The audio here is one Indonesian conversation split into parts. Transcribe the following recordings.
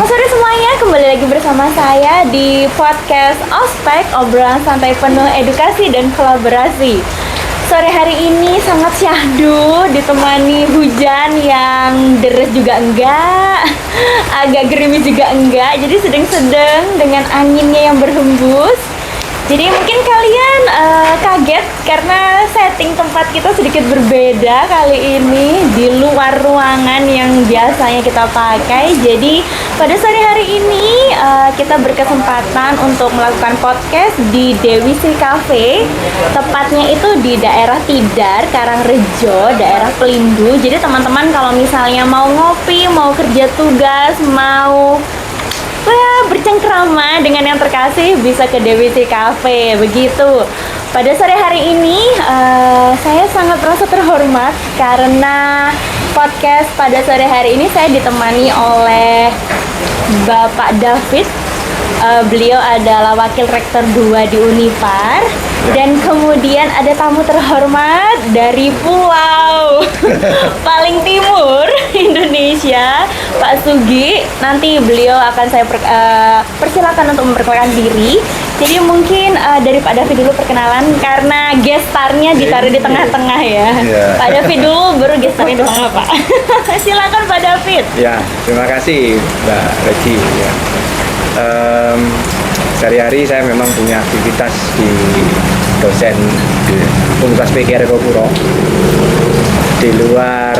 Selamat sore semuanya, kembali lagi bersama saya di podcast Ospek, obrolan santai penuh edukasi dan kolaborasi. Sore hari ini sangat syahdu, ditemani hujan yang deres juga enggak, agak gerimis juga enggak, jadi sedang-sedang dengan anginnya yang berhembus. Jadi mungkin kalian kaget karena setting tempat kita sedikit berbeda kali ini di luar ruangan yang biasanya kita pakai. Jadi pada sore hari ini kita berkesempatan untuk melakukan podcast di Dewi Sri Cafe. Tepatnya itu di daerah Tidar, Karangrejo, daerah Pelindu. Jadi teman-teman kalau misalnya mau ngopi, mau kerja tugas, mau bercengkrama dengan yang terkasih, bisa ke Dewi Sri Cafe, begitu. Pada sore hari ini saya sangat merasa terhormat karena podcast pada sore hari ini saya ditemani oleh Bapak David. Beliau adalah Wakil Rektor 2 di Unipar. Dan kemudian ada tamu terhormat dari pulau paling timur Indonesia, Pak Sugi. Nanti beliau akan saya persilakan untuk memperkenalkan diri. Jadi mungkin dari Pak David dulu perkenalan, karena gestarnya ditaruh di tengah-tengah ya. Pak David dulu, baru gestarnya di tengah, Pak. Silakan Pak David. Ya, terima kasih Mbak Regi. Ya. Sehari-hari saya memang punya aktivitas di dosen di Universitas PGRI Puro di luar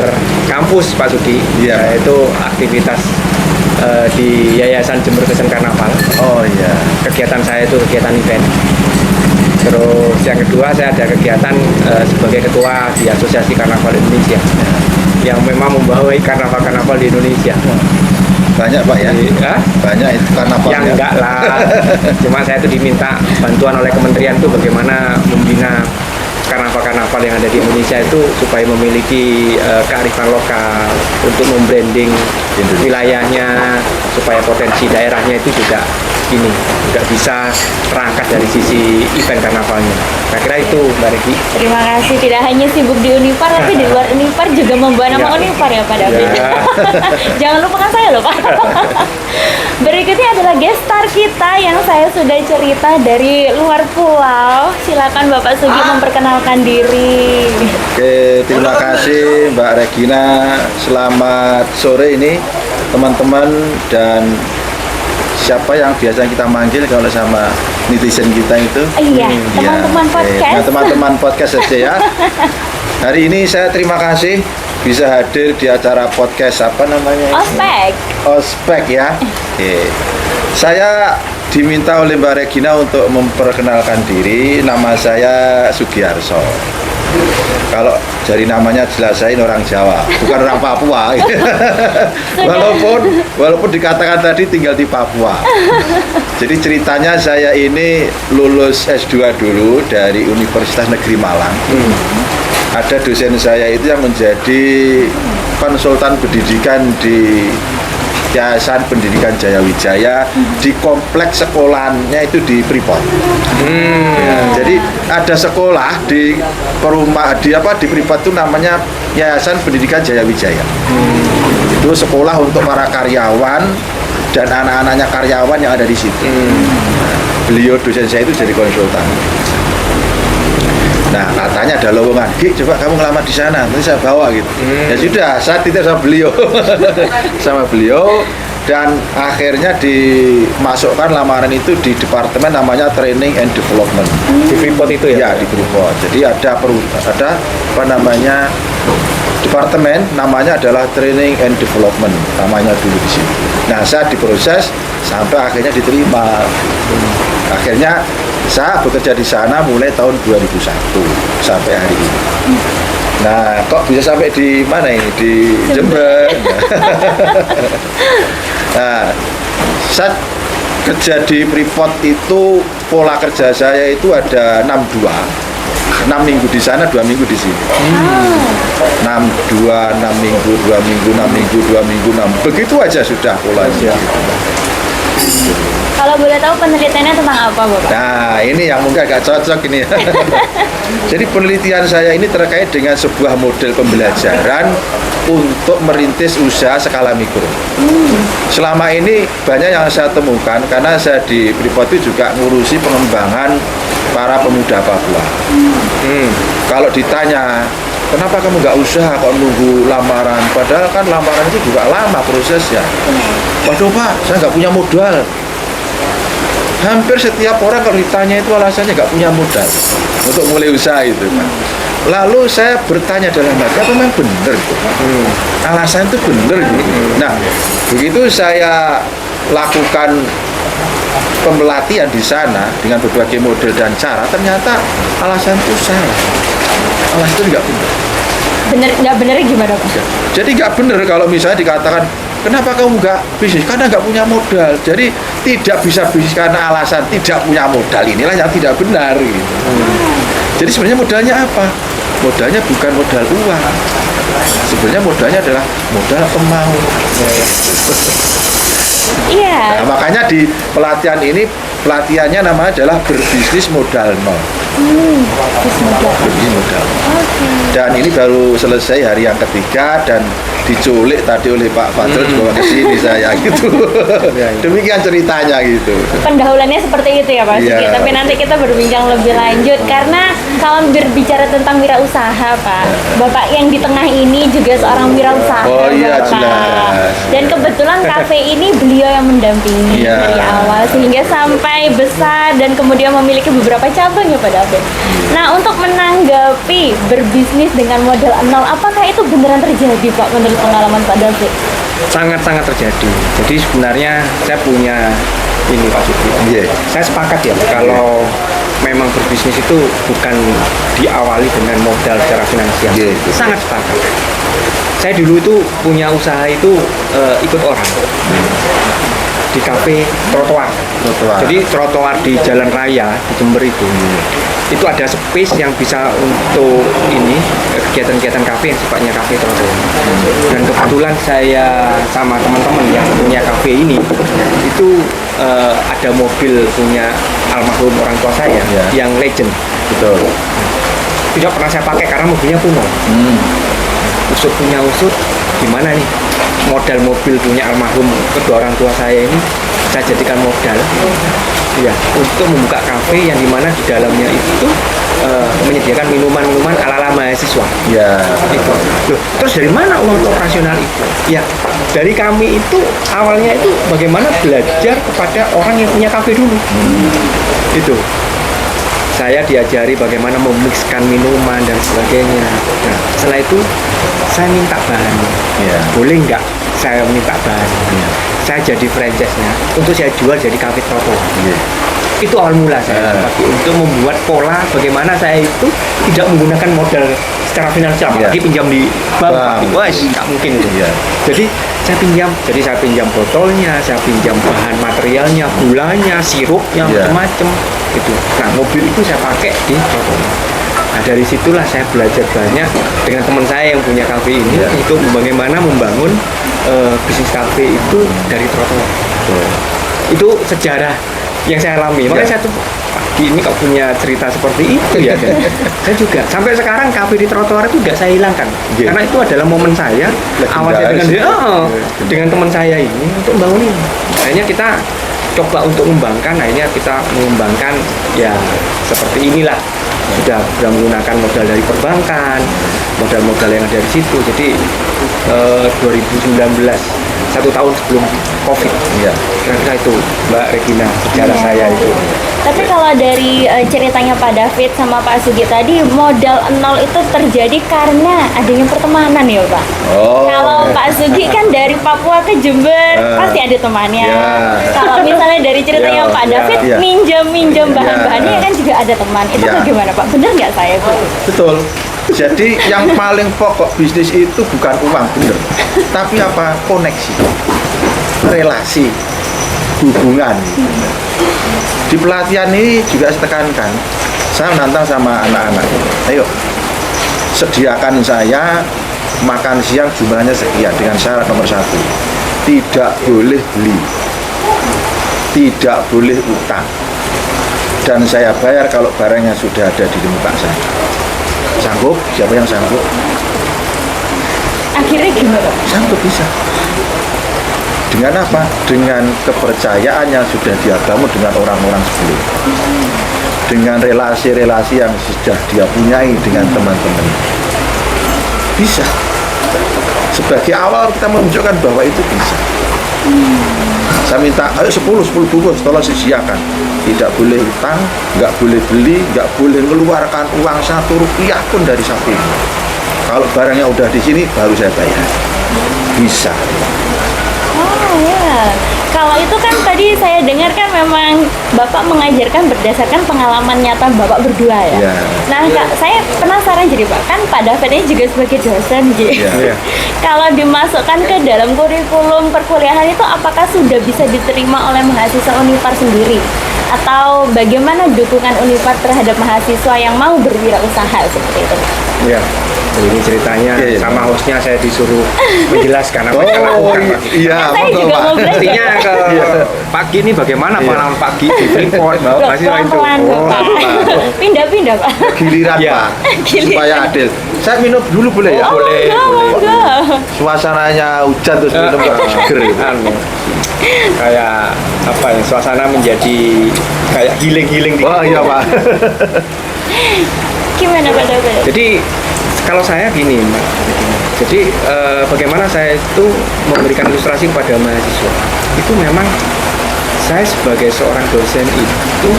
kampus Pak Sugi, yaitu aktivitas di Yayasan Jember Fashion Karnaval. Oh iya. Kegiatan saya itu kegiatan event. Terus yang kedua, saya ada kegiatan sebagai ketua di Asosiasi Karnaval Indonesia yang memang membawai karnaval-karnaval di Indonesia. Banyak Pak ya? Banyak itu karnaval yang ya? Enggak lah. Cuma saya itu diminta bantuan oleh kementerian itu bagaimana membina karnaval-karnaval yang ada di Indonesia itu supaya memiliki kearifan lokal, untuk membranding wilayahnya, supaya potensi daerahnya itu juga bisa terangkat dari sisi event karnavalnya. Saya kira itu Mbak Regi. Terima kasih. Tidak hanya sibuk di Unipar, tapi di luar Unipar juga membawa nama Unipar ya Pak David. Jangan lupakan saya loh Pak. Berikutnya adalah gestar kita yang saya sudah cerita dari luar pulau. Silakan Bapak Sugi memperkenalkan diri. Oke, terima kasih Mbak Regina. Selamat sore ini teman-teman dan siapa yang biasa kita manggil kalau sama netizen kita itu. Iya, teman-teman podcast. Nah, teman-teman podcast saja ya. Hari ini saya terima kasih bisa hadir di acara podcast apa namanya? Ospek. Ospek ya. Saya diminta oleh Mbak Regina untuk memperkenalkan diri. Nama saya Sugiarso. Kalau dari namanya jelas saya ini orang Jawa, bukan orang Papua. walaupun dikatakan tadi tinggal di Papua. Jadi ceritanya saya ini lulus S2 dulu dari Universitas Negeri Malang. Ada dosen saya itu yang menjadi konsultan pendidikan di Yayasan Pendidikan Jaya Wijaya di kompleks sekolahnya itu di Freeport. Ya, jadi ada sekolah di di Freeport itu namanya Yayasan Pendidikan Jaya Wijaya. Itu sekolah untuk para karyawan dan anak-anaknya karyawan yang ada di situ. Beliau dosen saya itu jadi konsultan. Nah, katanya ada lowongan, coba kamu ngelamar di sana, nanti saya bawa gitu. Ya sudah, saya titip sama beliau dan akhirnya dimasukkan lamaran itu di departemen namanya Training and Development. Di Freeport itu ya? Ya, di Freeport. Jadi ada departemen namanya adalah Training and Development, namanya dulu di sini. Nah, saya diproses sampai akhirnya diterima. Akhirnya saya bekerja di sana mulai tahun 2001 sampai hari ini. Nah, kok bisa sampai di mana ini? Di Jember. Nah, saya kerja di Freeport itu pola kerja saya itu ada 62. 6 minggu di sana, 2 minggu di sini. 6 minggu, 2 minggu, 6 minggu, 2 minggu, 6. Begitu aja sudah polanya. Kalau boleh tahu penelitiannya tentang apa, Bapak? Nah, ini yang mungkin agak cocok ini. Jadi penelitian saya ini terkait dengan sebuah model pembelajaran untuk merintis usaha skala mikro. Selama ini banyak yang saya temukan karena saya di Freeport itu juga ngurusi pengembangan para pemuda Papua. Kalau ditanya, kenapa kamu nggak usaha kok nunggu lamaran? Padahal kan lamaran itu juga lama prosesnya. Waduh Pak, saya nggak punya modal. Hampir setiap orang kalau ditanya itu alasannya nggak punya modal untuk mulai usaha itu Pak. Lalu saya bertanya dalam hati, apa memang benar? Alasan itu benar gitu. Nah, begitu saya lakukan pembelatihan di sana dengan berbagai model dan cara, ternyata alasan itu salah. Alasan itu nggak benar. Nggak bener gimana, Pak? Jadi nggak benar kalau misalnya dikatakan, kenapa kamu nggak bisnis? Karena nggak punya modal. Jadi tidak bisa bisnis karena alasan tidak punya modal. Inilah yang tidak benar. Gitu. Jadi sebenarnya modalnya apa? Modalnya bukan modal uang. Sebenarnya modalnya adalah modal kemauan. Iya. Nah, makanya di pelatihan ini, pelatihannya namanya adalah berbisnis modal nol. Berbisnis modal nol. Dan ini baru selesai hari yang ketiga dan diculik tadi oleh Pak Fadil dibawa ke sini saya gitu. Demikian ceritanya gitu. Pendahuluannya seperti itu ya Pak Sugi. Iya. Tapi nanti kita berbincang lebih lanjut karena kalau berbicara tentang wirausaha Pak, Bapak yang di tengah ini juga seorang wirausaha Oh iya, Bapak. jelas. Dan kebetulan kafe ini beliau yang mendampingi Iya. dari awal sehingga sampai besar dan kemudian memiliki beberapa cabang ya Pak David. Nah, untuk menanggapi berbisnis dengan modal nol, apakah itu beneran terjadi Pak menurut pengalaman Pak David? Sangat-sangat terjadi. Jadi sebenarnya saya punya ini Pak Sugi. Iya. Saya sepakat ya kalau memang berbisnis itu bukan diawali dengan modal secara finansial. Iya. Sangat sepakat. Saya dulu itu punya usaha itu ikut orang di kafe trotoar. Jadi trotoar di jalan raya di Jember itu ada space yang bisa untuk ini kegiatan-kegiatan kafe yang sifatnya kafe trotoar. Dan kebetulan saya sama teman-teman yang punya kafe ini itu ada mobil punya almarhum orang tua saya yang legend. Betul. Tidak pernah saya pakai karena mobilnya kuno. Usut punya usut, gimana nih modal mobil punya almarhum kedua orang tua saya ini saya jadikan modal ya untuk membuka kafe yang dimana di dalamnya itu menyediakan minuman-minuman ala-ala mahasiswa. Ya. Itu. Loh, terus dari mana uang operasional itu? Ya, dari kami itu awalnya itu bagaimana belajar kepada orang yang punya kafe dulu. Itu. Saya diajari bagaimana memixkan minuman dan sebagainya. Nah, setelah itu saya minta bahan. Ya. Boleh nggak saya minta bahan? Saya jadi franchise-nya untuk saya jual jadi kafe trotoar. Itu awal mula saya pakai untuk membuat pola bagaimana saya itu tidak menggunakan modal secara finansial, apalagi pinjam di bank. Wah, nggak mungkin itu. Jadi saya pinjam botolnya, saya pinjam bahan materialnya, gulanya, sirupnya, macam-macam itu. Nah, mobil itu saya pakai di trotoar. Nah, dari situlah saya belajar banyak dengan teman saya yang punya kafe ini untuk bagaimana membangun bisnis kafe itu dari trotoar. Itu sejarah yang saya alami. Makanya saya tuh ini kok punya cerita seperti itu ya. Saya juga sampai sekarang kafe di trotoar itu tidak saya hilangkan. Karena itu adalah momen saya awalnya dengan teman saya ini untuk bangun ini. Akhirnya kita coba untuk mengembangkan, akhirnya kita mengembangkan ya seperti inilah. Sudah menggunakan modal dari perbankan, modal-modal yang ada di situ. Jadi 2019, 1 tahun sebelum COVID, kira-kira itu Mbak Regina sejarah saya itu. Tapi kalau dari ceritanya Pak David sama Pak Sugi tadi, modal nol itu terjadi karena adanya pertemanan ya Pak. Kalau Pak Sugi kan dari Papua ke Jember pasti ada temannya. Kalau misalnya dari ceritanya Pak David minjam bahan-bahannya kan juga ada teman. Itu bagaimana Pak? Bener nggak saya Pak? Betul. Jadi yang paling pokok bisnis itu bukan uang, bener. Tapi apa? Koneksi, relasi, hubungan. Di pelatihan ini juga saya tekankan, saya menantang sama anak-anak, ayo sediakan saya makan siang jumlahnya sekian dengan syarat nomor 1, tidak boleh beli. tidak boleh utang. Dan saya bayar kalau barangnya sudah ada di muka saya. Sanggup? Siapa yang sanggup? Akhirnya gimana? Sanggup bisa. Dengan apa? Dengan kepercayaan yang sudah dia bangun dengan orang-orang sebelumnya. Dengan relasi-relasi yang sudah dia punyai dengan teman-teman. Bisa. Sebagai awal kita menunjukkan bahwa itu bisa. Saya minta, ayo 10 bungkus, tolong disediakan. Tidak boleh utang, nggak boleh beli, nggak boleh mengeluarkan uang 1 rupiah pun dari samping. Kalau barangnya udah di sini, baru saya bayar. Bisa. Oh ya, kalau itu kan tadi saya dengar kan memang Bapak mengajarkan berdasarkan pengalaman nyata Bapak berdua ya. Ya. Nah, Kak, saya penasaran jadi Pak, kan Pak David ini juga sebagai dosen gitu. Ya. Kalau dimasukkan ke dalam kurikulum perkuliahan itu apakah sudah bisa diterima oleh mahasiswa Unipar sendiri? Atau bagaimana dukungan Unipar terhadap mahasiswa yang mau berwirausaha seperti itu? Ya, ini ceritanya Iya. sama hostnya saya disuruh menjelaskan apa yang saya lakukan pagi. Iya, Saya monggo, juga Pak. mau belajar. Artinya ke pagi ini bagaimana Iya. pengalaman pagi di Freeport Loh, mahasiswa itu. pelan-pelan Bapak. Pindah-pindah Pak. Giliran Iya. Pak, Giliran. supaya adil. Saya minum dulu boleh ya? Oh, boleh, monggo. Suasananya hujan terus minum seger. Anu, kayak apa ya, suasana menjadi kayak healing di Oh iya Pak. Gimana Pak David? Jadi kalau saya gini Mbak, jadi bagaimana saya itu memberikan ilustrasi kepada mahasiswa itu memang saya sebagai seorang dosen itu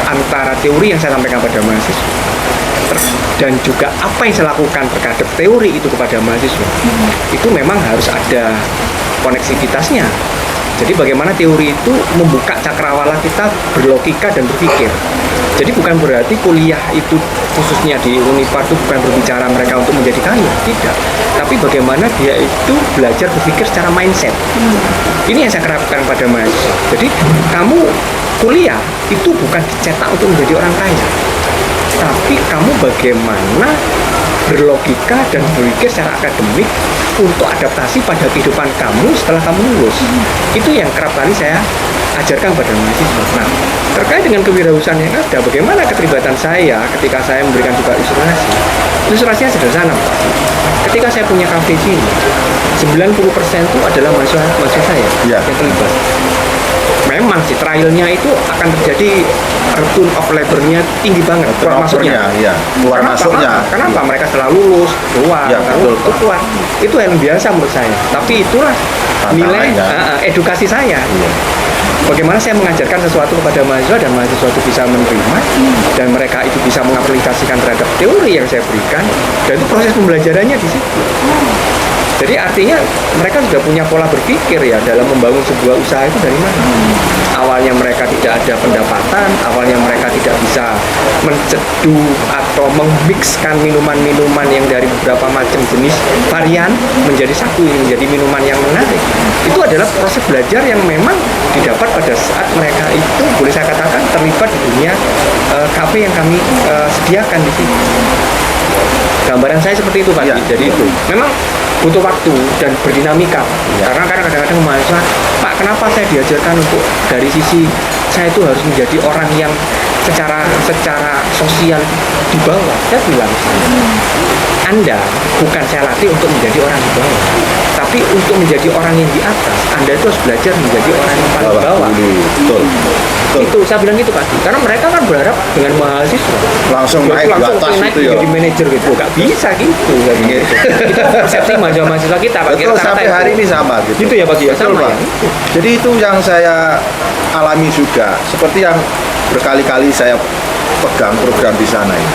antara teori yang saya sampaikan pada mahasiswa dan juga apa yang saya lakukan terhadap teori itu kepada mahasiswa itu memang harus ada koneksivitasnya. Jadi bagaimana teori itu membuka cakrawala kita berlogika dan berpikir. Jadi bukan berarti kuliah itu khususnya di Unipar itu bukan berbicara mereka untuk menjadi kaya, tidak. Tapi bagaimana dia itu belajar berpikir secara mindset. Ini yang saya kerapkan pada mahasiswa. Jadi kamu kuliah itu bukan dicetak untuk menjadi orang kaya, tapi kamu bagaimana berlogika dan berpikir secara akademik untuk adaptasi pada kehidupan kamu setelah kamu lulus. Itu yang kerap kali saya ajarkan pada mahasiswa. Nah, terkait dengan kewirausahaan yang ada, bagaimana keterlibatan saya ketika saya memberikan juga ilustrasi? Ilustrasinya sederhana, Pak. Ketika saya punya kafe sini, 90% itu adalah mahasiswa saya Ya. yang terlibat. Memang sih trialnya itu akan terjadi return of labor-nya tinggi banget, keluar masuknya. Ya, keluar Kenapa? masuknya. Kenapa? Mereka setelah lulus keluar, Ya, betul, itu Pak. kuat. Itu hal yang biasa menurut saya. Tapi itulah nilai Tantangannya. edukasi saya. Iya. Bagaimana saya mengajarkan sesuatu kepada mahasiswa dan mahasiswa itu bisa menerima dan mereka itu bisa mengaplikasikan terhadap teori yang saya berikan dan itu proses pembelajarannya di situ. Jadi artinya mereka sudah punya pola berpikir ya dalam membangun sebuah usaha itu dari mana. Awalnya mereka tidak ada pendapatan, awalnya mereka tidak bisa menceduh atau memixkan minuman-minuman yang dari beberapa macam jenis varian menjadi satu, menjadi minuman yang menarik. Itu adalah proses belajar yang memang didapat pada saat mereka itu boleh saya katakan terlibat di dunia kafe yang kami sediakan di sini. Gambaran saya seperti itu Pak. Ya. Jadi itu memang butuh waktu dan berdinamika. Karena kadang-kadang mahasiswa, Pak, kenapa saya diajarkan untuk dari sisi saya itu harus menjadi orang yang secara sosial di bawah. Saya bilang, Anda bukan saya latih untuk menjadi orang di bawah, tapi untuk menjadi orang yang di atas, Anda itu harus belajar menjadi orang yang paling bawah. Betul. Itu saya bilang gitu Pak, karena mereka kan berharap dengan mahasiswa Langsung naik di atas naik itu ya. jadi manajer gitu, nggak bisa gitu, nggak gitu. Itu persepsi mahasiswa kita Pak. Betul, Kira-kira sampai itu. hari ini sama gitu. Gitu ya Pak ya, Betul, sama Pak. ya. Jadi itu yang saya alami juga. Seperti yang berkali-kali saya pegang program di sana ini.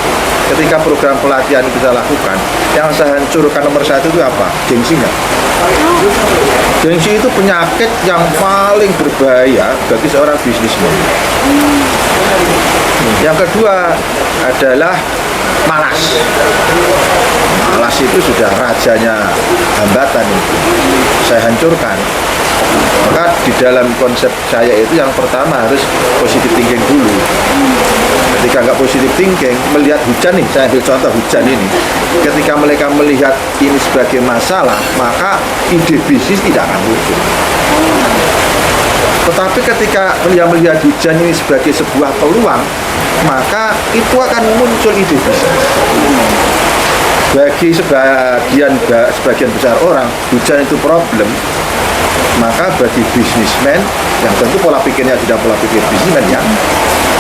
Ketika program pelatihan kita lakukan, yang saya hancurkan nomor satu itu apa? Gengsinya. Gengsi itu penyakit yang paling berbahaya bagi seorang bisnismen. Yang kedua adalah malas. Malas itu sudah rajanya hambatan itu. Saya hancurkan. Maka di dalam konsep saya itu yang pertama harus positive thinking dulu. Ketika nggak positive thinking, melihat hujan nih, saya ambil contoh hujan ini. Ketika mereka melihat ini sebagai masalah, maka ide bisnis tidak akan muncul. Tetapi ketika dia melihat hujan ini sebagai sebuah peluang, maka itu akan muncul ide bisnis. Bagi sebagian besar orang, hujan itu problem. Maka bagi bisnismen, yang tentu pola pikirnya tidak pola pikir bisnismen ya,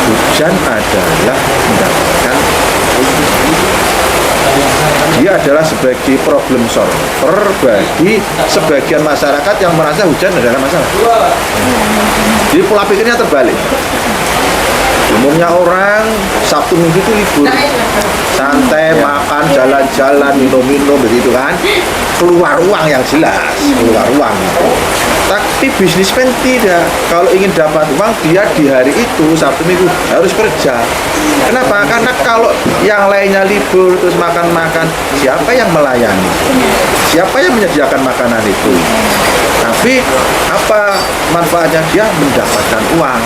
hujan adalah mendapatkan, dia adalah sebagai problem solver bagi sebagian masyarakat yang merasa hujan adalah masalah. Jadi pola pikirnya terbalik. Umumnya orang Sabtu Minggu itu libur, santai, makan, jalan-jalan, minum-minum begitu kan, keluar uang yang jelas, keluar uang. Tapi bisnismen tidak. Kalau ingin dapat uang, dia di hari itu Sabtu Minggu harus kerja. Kenapa? Karena kalau yang lainnya libur terus makan-makan, siapa yang melayani? Siapa yang menyediakan makanan itu? Tapi apa manfaatnya? Dia mendapatkan uang.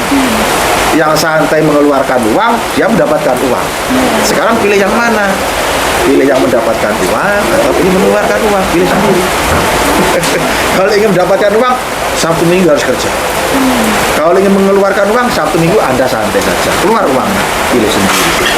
Yang santai mengeluarkan uang, dia mendapatkan uang. Sekarang pilih yang mana? Pilih yang mendapatkan uang atau pilih mengeluarkan uang? Pilih sendiri. Kalau ingin mendapatkan uang, Sabtu Minggu harus kerja. Kalau ingin mengeluarkan uang, Sabtu Minggu Anda santai saja. Keluar uang, pilih sendiri.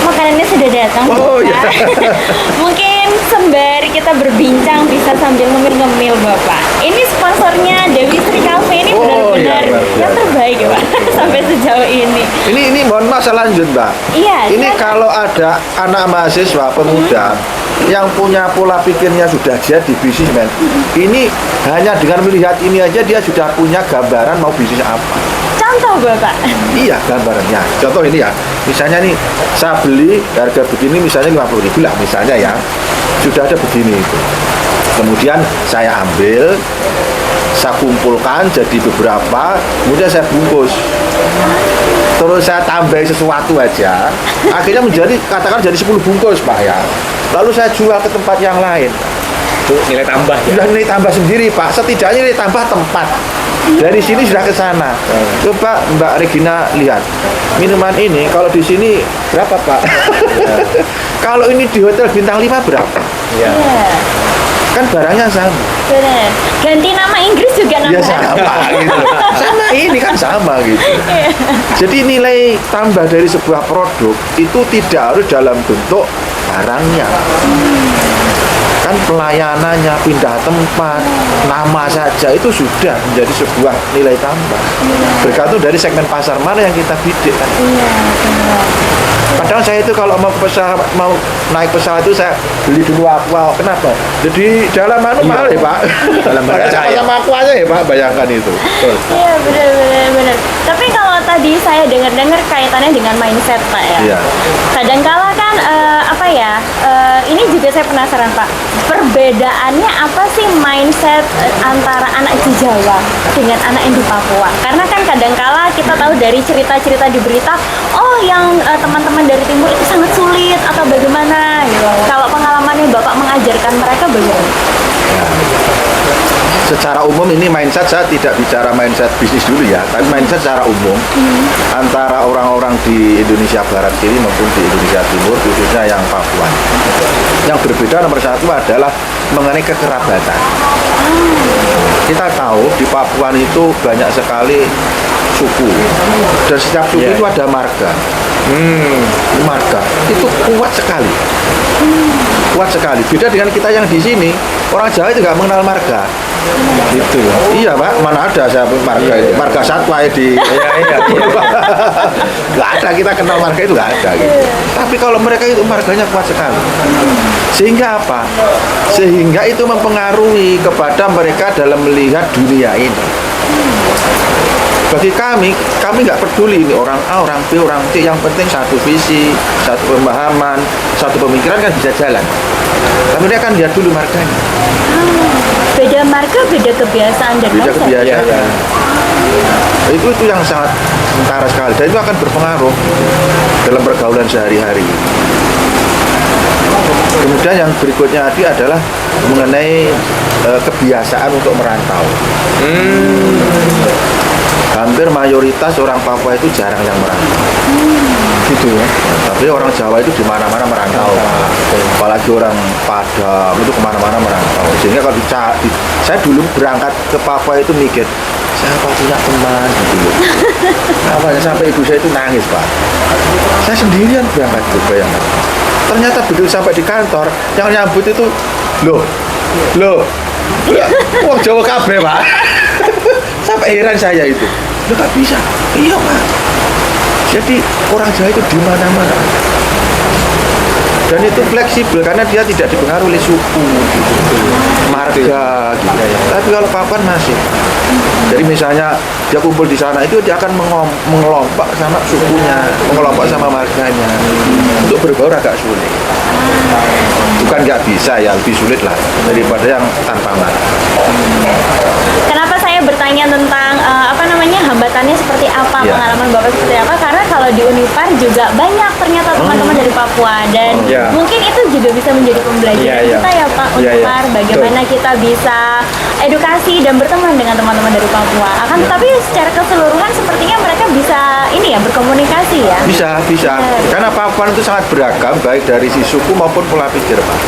Makanannya sudah datang. Oh, Bapak. iya. Mungkin sembari kita berbincang bisa sambil ngemil-ngemil Bapak. Ini sponsornya Dewi Sri Cafe ini Oh, benar-benar iya, yang terbaik ya Pak sampai sejauh ini. Ini mohon maaf saya lanjut, Mbak. Iya. Ini silakan. kalau ada anak mahasiswa pemuda yang punya pola pikirnya sudah jadi bisnismen, ini hanya dengan melihat ini aja dia sudah punya gambaran mau bisnis apa. Contoh Bapak. Iya gambarannya. Contoh ini ya, misalnya nih saya beli harga begini misalnya 50.000 lah misalnya ya, sudah ada begini itu. Kemudian saya ambil, saya kumpulkan jadi beberapa, kemudian saya bungkus. Terus saya tambah sesuatu aja, akhirnya menjadi katakan jadi 10 bungkus Pak ya. Lalu saya jual ke tempat yang lain. Itu nilai tambah ya. Sudah nilai tambah sendiri Pak, setidaknya nilai tambah tempat. Dari sini sudah ke sana. Coba Mbak Regina lihat. Minuman ini kalau di sini berapa Pak? Kalau ini di hotel bintang 5 berapa? Iya. Iya. Kan barangnya sama. Benar. Ganti nama Inggris juga Ya nama. sama gitu. Sama ini kan sama gitu. Jadi nilai tambah dari sebuah produk itu tidak harus dalam bentuk barangnya. Kan pelayanannya, pindah tempat, nama saja itu sudah menjadi sebuah nilai tambah. Bergantung dari segmen pasar mana yang kita bidik kan. Iya, benar. Padahal saya itu kalau mau naik pesawat itu saya beli dulu aqua. Kenapa? Jadi dalam mahal ya Pak. Dalam Pakai bahasa ya. sama aquanya ya Pak, bayangkan itu. Iya benar. Tapi kalau tadi saya dengar kaitannya dengan mindset Pak ya. Iya. Kadangkala kan ini juga saya penasaran Pak. Perbedaannya apa sih mindset antara anak di Jawa dengan anak yang di Papua? Karena kan kadangkala kita tahu dari cerita-cerita di berita, oh yang teman-teman dari timur itu sangat sulit atau bagaimana gitu. Kalau pengalamannya Bapak mengajarkan mereka bagaimana? Secara umum ini mindset, saya tidak bicara mindset bisnis dulu ya, tapi mindset secara umum antara orang-orang di Indonesia Barat sini maupun di Indonesia Timur, khususnya yang Papua. Yang berbeda nomor satu adalah mengenai kekerabatan. Kita tahu di Papua itu banyak sekali suku, dan setiap suku itu ada marga. Marga itu kuat sekali. Kuat sekali. Beda dengan kita yang di sini, orang Jawa itu nggak mengenal marga. Itu. Iya Pak, mana ada saya marga itu. Marga satwa ya di. Iya. Nggak ada, kita kenal marga itu nggak ada. Gitu. Tapi kalau mereka itu marganya kuat sekali. Sehingga apa? Sehingga itu mempengaruhi kepada mereka dalam melihat dunia ini. Bagi kami nggak peduli ini orang A, orang B, orang C, yang penting satu visi, satu pemahaman, satu pemikiran kan bisa jalan. Tapi dia kan lihat dulu marganya. Beda marga, beda kebiasaan dan Beda mindset. kebiasaan. Iya. Itu yang sangat kentara sekali dan itu akan berpengaruh dalam pergaulan sehari-hari. Kemudian yang berikutnya tadi adalah mengenai kebiasaan untuk merantau. Hampir mayoritas orang Papua itu jarang yang merantau. Gitu ya. Tapi orang Jawa itu di mana-mana merantau, apalagi orang Padang itu kemana-mana merantau. Sehingga kalau saya dulu berangkat ke Papua itu mikir, saya punya teman gitu loh. Awalnya sampai ibu saya itu nangis, Pak. Saya sendirian berangkat itu, bayangkan. Ternyata begitu sampai di kantor, yang nyambut itu loh, wong Jawa kabeh, Pak. Sampai heran saya itu. Loh, gak bisa. Iya, Pak. Jadi orang Jawa itu di mana-mana. Dan itu fleksibel karena dia tidak dipengaruhi oleh suku, gitu, marga, gitu. Tapi kalau Papuan masih. Jadi misalnya dia kumpul di sana itu dia akan mengelompok sama sukunya, mengelompok sama marganya. Untuk berbaur agak sulit. Bukan nggak bisa ya, lebih sulit lah daripada yang tanpa marga. Kenapa saya bertanya tentang hambatannya seperti apa, Ya. pengalaman Bapak seperti apa? Karena kalau di Unipar juga banyak ternyata teman-teman dari Papua dan Ya. mungkin itu juga bisa menjadi pembelajaran Ya. kita ya Pak Ya, ya. Unipar, bagaimana kita bisa edukasi dan berteman dengan teman-teman dari Papua. Akan tetapi secara keseluruhan sepertinya mereka bisa berkomunikasi ya. Bisa. Karena Papuan itu sangat beragam, baik dari si suku maupun pola pikir, Pak.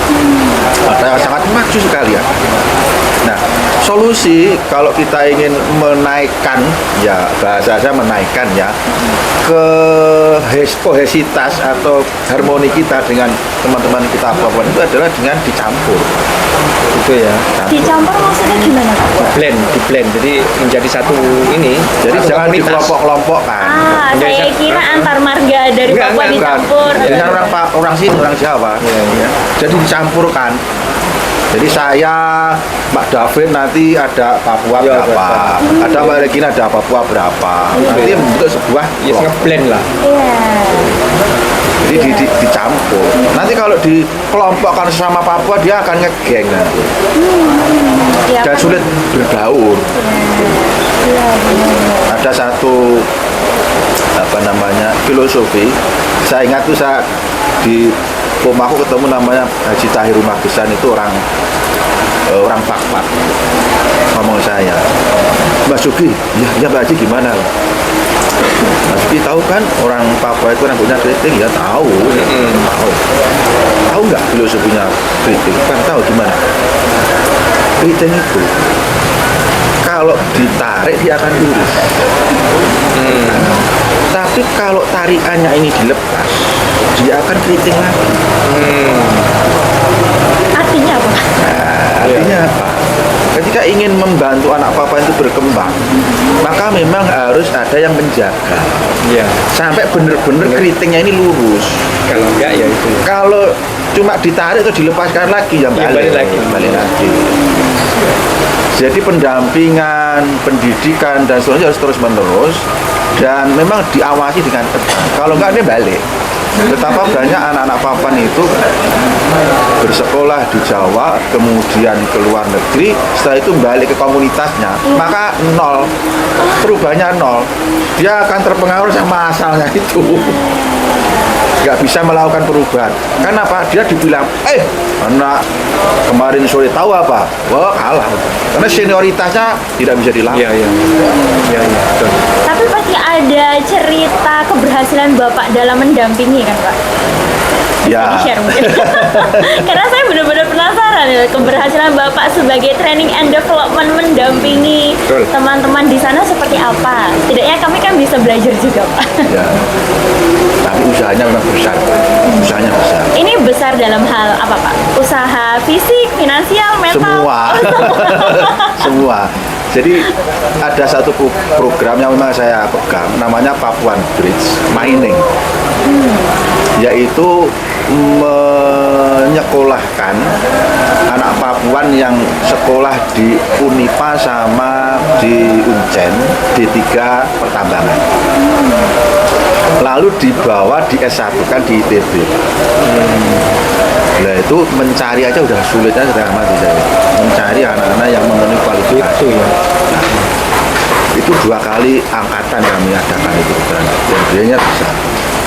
Ada yang sangat maju sekali ya. Nah, solusi kalau kita ingin menaikkan, ya bahasa saya menaikkan ya, kohesitas atau harmoni kita dengan teman-teman kita Papuan itu adalah dengan dicampur. Itu ya. Dicampur maksudnya gimana Pak? Di blend. Jadi menjadi satu ini. Jadi satu jangan komunitas. dikelompok-kelompokkan. Saya kira antar marga dari Enggak, Papua enggak, dicampur. Dengan orang sini, orang Jawa. Ya. Jadi dicampurkan. Jadi saya, Pak David nanti ada Papua Ya, berapa, ada Mbak Regina ada Papua berapa. Nanti membentuk sebuah Yes, kelompok. nge-blend lah. Iya. Jadi dicampur. Nanti kalau dikelompokkan sesama Papua dia akan ngegeng nanti. Iya, Dan Pak. sulit berbaur. Iya, benar. Ada satu filosofi. Saya ingat tuh saya di rumahku ketemu namanya Haji Tahir Magesan, itu orang Pakpak. Ngomong saya, Mbak Sugi, ya Mbak Haji gimana? Mas Sugi tahu kan orang Papua itu rambutnya keriting? Ya tahu. Tahu nggak filosofinya keriting? Kan tahu gimana? Keriting itu kalau ditarik dia akan lurus. Tapi kalau tarikannya ini dilepas, dia akan keriting lagi. Artinya apa? Artinya apa? Ketika ingin membantu anak Papua itu berkembang, maka memang harus ada yang menjaga Iya. sampai benar-benar keritingnya ini lurus. Kalau enggak ya itu. Kalau cuma ditarik atau dilepaskan lagi ya Ya, balik balik lagi. Jadi pendampingan, pendidikan dan seterusnya harus terus menerus dan memang diawasi dengan ketat. Kalau enggak dia balik. Betapa banyak anak-anak Papuan itu bersekolah di Jawa, kemudian ke luar negeri, setelah itu balik ke komunitasnya, maka nol, perubahannya nol. Dia akan terpengaruh sama asalnya itu. Nggak bisa melakukan perubahan. Kenapa? Dia dibilang, anak kemarin sore tahu apa? Wah, kalah. Karena senioritasnya tidak bisa dilawan. Iya. Betul. Tapi pasti ada cerita keberhasilan Bapak dalam mendampingi kan Pak? Ya. Share mungkin. Karena saya benar-benar penasaran ya keberhasilan Bapak sebagai training and development mendampingi Betul. teman-teman di sana seperti apa. Setidaknya kami kan bisa belajar juga Pak. Ya. Tapi usahanya memang besar. Usahanya besar. Ini besar dalam hal apa Pak? Usaha fisik, finansial, mental? Semua. Semua. Jadi ada satu program yang memang saya pegang, namanya Papuan Bridge Mining, yaitu menyekolahkan anak Papuan yang sekolah di Unipa sama di Uncen D3 pertambangan, lalu dibawa di S1 kan di ITB. Nah itu mencari aja udah sulitnya setengah mati saya. Mencari anak-anak yang memenuhi kualifikasi. Itu ya. Nah, itu 2 kali angkatan kami adakan itu dan biayanya besar.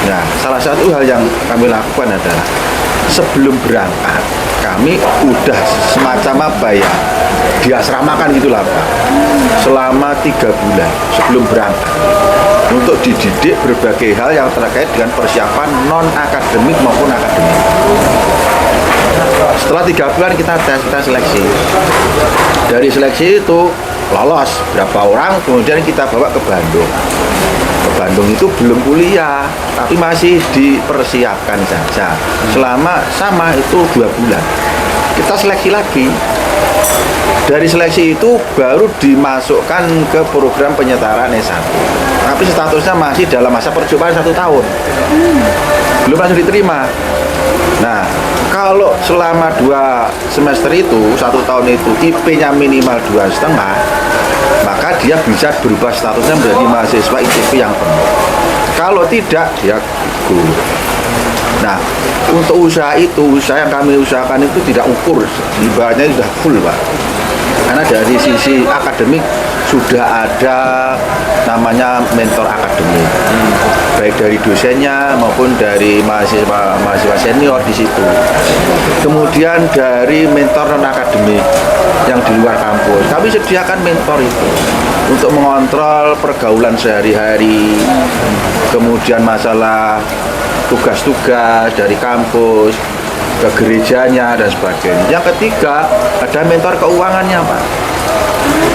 Nah, salah satu hal yang kami lakukan adalah sebelum berangkat kami udah semacam apa ya, diasramakan gitulah Pak, selama 3 bulan sebelum berangkat untuk dididik berbagai hal yang terkait dengan persiapan non akademik maupun akademik. Setelah 3 bulan kita tes, kita seleksi. Dari seleksi itu lolos berapa orang, kemudian kita bawa ke Bandung. Ke Bandung itu belum kuliah, tapi masih dipersiapkan saja. Selama sama itu 2 bulan. Kita seleksi lagi. Dari seleksi itu baru dimasukkan ke program penyetaraan S1. Tapi statusnya masih dalam masa percobaan 1 tahun. Belum langsung diterima. Nah, kalau selama 2 semester itu, 1 tahun itu IP-nya minimal 2,5, maka dia bisa berubah statusnya menjadi mahasiswa ITB yang penuh. Kalau tidak, dia gugur. Nah, untuk usaha itu, usaha yang kami usahakan itu tidak ukur, ibaratnya sudah full Pak. Karena dari sisi akademik sudah ada namanya mentor akademik, baik dari dosennya maupun dari mahasiswa senior di situ. Kemudian dari mentor non akademik yang di luar kampus, kami sediakan mentor itu untuk mengontrol pergaulan sehari-hari, kemudian masalah tugas-tugas dari kampus ke gerejanya dan sebagainya. Yang ketiga, ada mentor keuangannya Pak.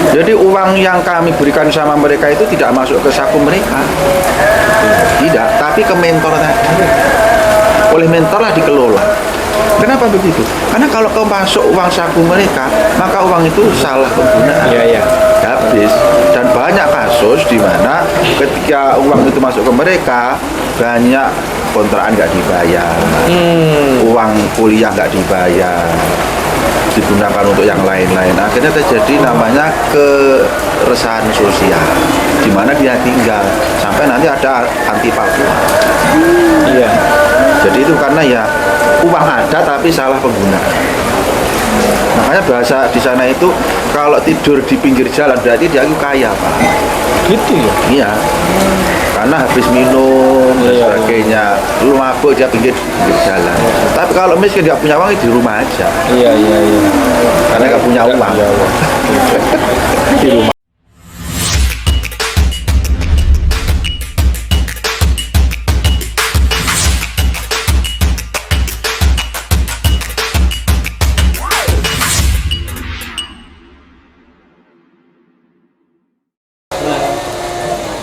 Jadi uang yang kami berikan sama mereka itu tidak masuk ke saku mereka, tidak, tapi ke mentor tadi. Oleh mentor lah dikelola. Kenapa begitu? Karena kalau kau masuk uang saku mereka, maka uang itu salah penggunaan. Iya. Habis. Dan banyak kasus di mana ketika uang itu masuk ke mereka, banyak kontrakan nggak dibayar, uang kuliah nggak dibayar, digunakan untuk yang lain-lain. Akhirnya terjadi namanya keresahan sosial, di mana dia tinggal sampai nanti ada anti Papua. Iya. Jadi itu karena ya uang ada tapi salah penggunaan. Makanya bahasa di sana itu kalau tidur di pinggir jalan berarti dia itu kaya Pak. Gitu ya? Iya. Karena habis minum dan sebagainya, lu mabuk dia pinggir jalan. Tapi kalau miskin nggak punya uang di rumah aja. Iya. Karena nggak punya uang. Di rumah.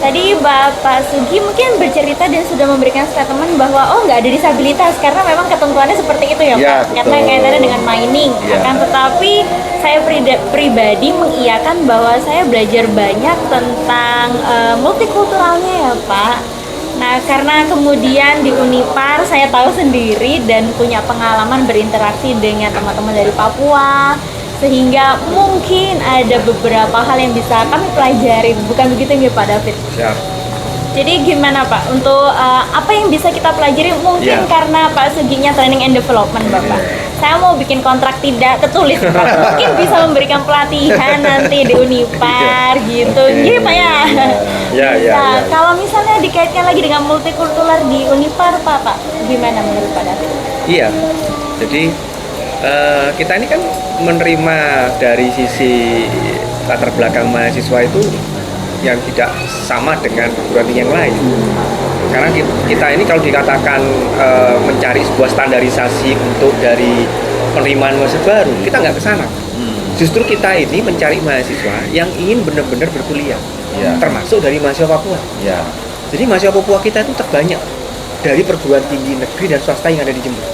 Tadi Bapak Sugi mungkin bercerita dan sudah memberikan statement bahwa nggak ada disabilitas karena memang ketentuannya seperti itu ya Ya, Pak. Karena betul. kaitannya dengan mining. Ya. Akan tetapi saya pribadi mengiyakan bahwa saya belajar banyak tentang multikulturalnya ya Pak. Nah, karena kemudian di Unipar saya tahu sendiri dan punya pengalaman berinteraksi dengan teman-teman dari Papua, sehingga mungkin ada beberapa hal yang bisa kami pelajari. Bukan begitu nggih Pak David? Siap. Jadi gimana Pak untuk apa yang bisa kita pelajari mungkin Ya. karena Pak Suginya training and development Bapak. Saya mau bikin kontrak tidak tertulis Pak. Mungkin bisa memberikan pelatihan nanti di Unipar gitu. Iya Pak ya. Ya. Kalau misalnya dikaitkan lagi dengan multikultural di Unipar Pak, gimana menurut Pak David? Iya. Jadi kita ini kan menerima dari sisi latar belakang mahasiswa itu yang tidak sama dengan perguruan tinggi yang lain. Karena kita ini kalau dikatakan mencari sebuah standarisasi untuk dari penerimaan mahasiswa baru, kita nggak ke sana. Justru kita ini mencari mahasiswa yang ingin benar-benar berkuliah, Ya. termasuk dari mahasiswa Papua. Ya. Jadi mahasiswa Papua kita itu terbanyak dari perguruan tinggi negeri dan swasta yang ada di Jember.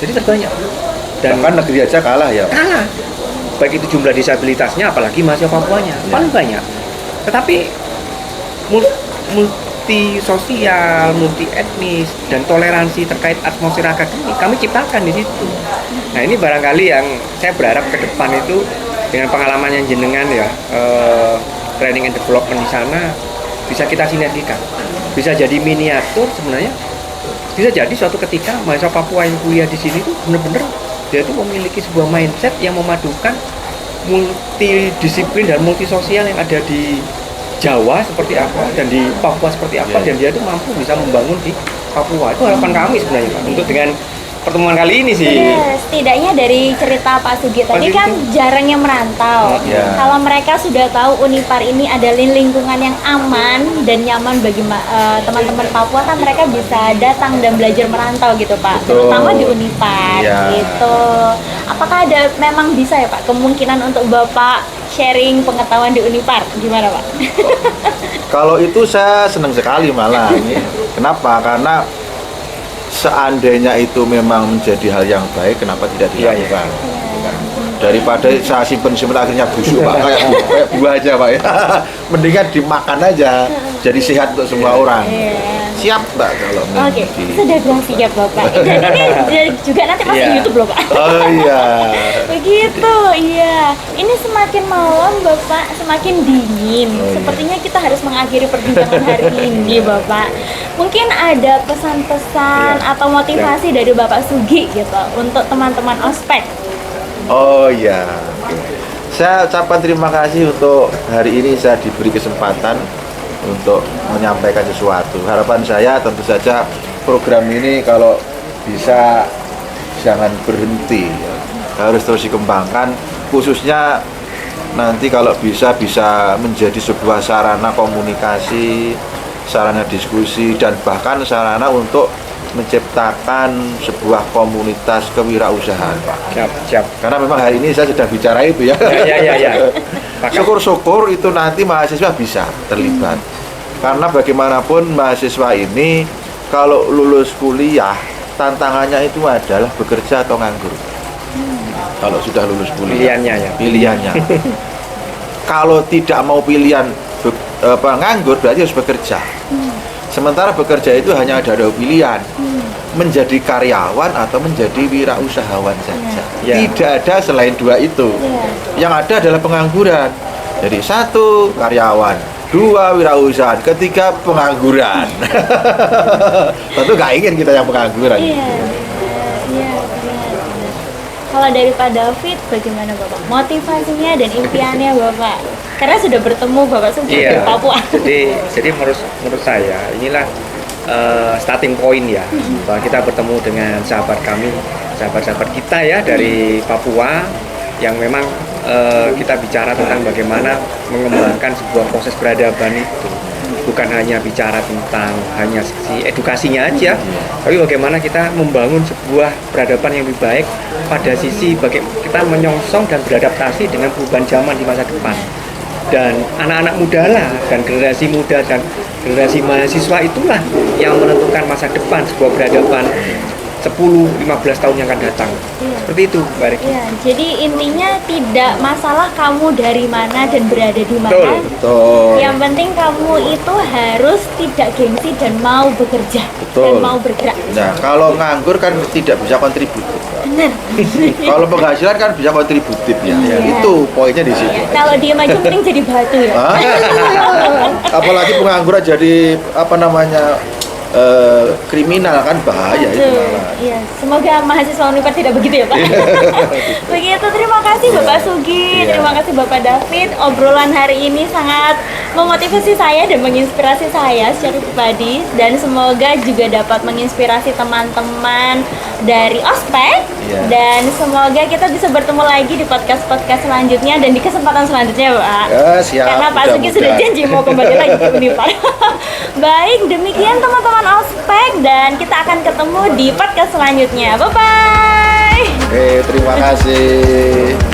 Jadi terbanyak. Dan Bahkan negeri aja kalah ya. kalah, baik itu jumlah disabilitasnya apalagi mahasiswa Papuanya paling banyak. Tetapi multi sosial, multi etnis dan toleransi terkait atmosfer akademik kami ciptakan di situ. Nah ini barangkali yang saya berharap ke depan itu dengan pengalaman yang jenengan ya training and development di sana bisa kita sinergikan, bisa jadi miniatur sebenarnya. Bisa jadi suatu ketika mahasiswa Papua yang kuliah di sini itu benar-benar dia itu memiliki sebuah mindset yang memadukan multidisiplin dan multisosial yang ada di Jawa seperti apa dan di Papua seperti apa, dan dia itu mampu bisa membangun di Papua. Itu harapan kami sebenarnya Pak, untuk dengan pertemuan kali ini sih. Bener, setidaknya dari cerita Pak Sugi tadi kan jarang yang merantau. Iya. Kalau mereka sudah tahu Unipar ini adalah lingkungan yang aman dan nyaman bagi teman-teman Papua, kan mereka bisa datang dan belajar merantau gitu Pak. Betul. Terutama di Unipar Iya. gitu. Apakah ada memang bisa ya Pak kemungkinan untuk Bapak sharing pengetahuan di Unipar? Gimana Pak? Kalau itu saya senang sekali malah. Kenapa? Karena seandainya itu memang menjadi hal yang baik, kenapa tidak Iya, dilakukan? Daripada saya simpen-simpen akhirnya busuk Pak, kayak buah aja Pak ya. Mendingan dimakan aja, jadi sehat untuk semua orang. Iya. Siap Mbak kalau Oke, di- sudah bilang siap Bapak. Dan ini juga nanti masih Iya. YouTube loh Pak. Oh iya. Begitu, iya. Ini semakin malam Bapak, semakin dingin. Oh, iya. Sepertinya kita harus mengakhiri perbincangan hari ini Bapak. Mungkin ada pesan-pesan Iya. atau motivasi dari Bapak Sugi gitu untuk teman-teman ospek. Oh iya. Saya ucapkan terima kasih untuk hari ini saya diberi kesempatan untuk menyampaikan sesuatu. Harapan saya tentu saja program ini kalau bisa jangan berhenti, harus terus dikembangkan, khususnya nanti kalau bisa menjadi sebuah sarana komunikasi, sarana diskusi, dan bahkan sarana untuk menciptakan sebuah komunitas kewirausahaan Pak. Siap. Karena memang hari ini saya sudah bicara itu ya. Ya. Syukur-syukur itu nanti mahasiswa bisa terlibat. Karena bagaimanapun mahasiswa ini kalau lulus kuliah tantangannya itu adalah bekerja atau nganggur. Kalau sudah lulus kuliah Pilihannya ya. pilihannya. Kalau tidak mau pilihan nganggur berarti harus bekerja. Sementara bekerja itu hanya ada dua pilihan, menjadi karyawan atau menjadi wirausahawan saja. Ya. Tidak ada selain dua itu. Iya. Yang ada adalah pengangguran. Jadi satu karyawan, dua wirausahaan, ketiga pengangguran. Tentu nggak ingin kita yang pengangguran. Iya. Iya, benar. Kalau dari Pak David bagaimana Bapak? Motivasinya dan impiannya Bapak? Karena sudah bertemu Bapak Sugi di Iya. Papua. Jadi menurut saya inilah starting point ya, bahwa kita bertemu dengan sahabat-sahabat kita ya dari Papua yang memang kita bicara tentang bagaimana mengembangkan sebuah proses peradaban itu. Bukan hanya bicara tentang hanya sisi edukasinya aja, tapi bagaimana kita membangun sebuah peradaban yang lebih baik pada sisi kita menyongsong dan beradaptasi dengan perubahan zaman di masa depan. Dan anak-anak muda lah, dan generasi muda dan generasi mahasiswa itulah yang menentukan masa depan sebuah peradaban 10-15 tahun yang akan datang. Iya. Seperti itu, Mbak Riki. Iya, jadi intinya tidak masalah kamu dari mana dan berada di mana. Betul. Betul. Yang penting kamu itu harus tidak gengsi dan mau bekerja dan Betul. mau bergerak. Nah, kalau nganggur kan tidak bisa kontributif. Pak. Benar. Kalau penghasilan kan bisa kontributif ya. Iya. Itu poinnya di situ. Kalau diem aja mending jadi batu ya. Hah? Apalagi pengangguran jadi apa namanya kriminal kan bahaya itu Aduh, malah. iya. Semoga mahasiswa Unipar tidak begitu ya Pak. Begitu, terima kasih Bapak Sugi, Iya. terima kasih Bapak David. Obrolan hari ini sangat memotivasi saya dan menginspirasi saya secara pribadi, dan semoga juga dapat menginspirasi teman-teman dari ospek. Iya. Dan semoga kita bisa bertemu lagi di podcast-podcast selanjutnya dan di kesempatan selanjutnya Pak. Ya, siap. Karena Pak Sugi sudah mudah-mudahan. janji mau kembali lagi ke Unipar. Baik, demikian teman-teman ospek, dan kita akan ketemu di podcast selanjutnya. Bye-bye. Oke, terima kasih.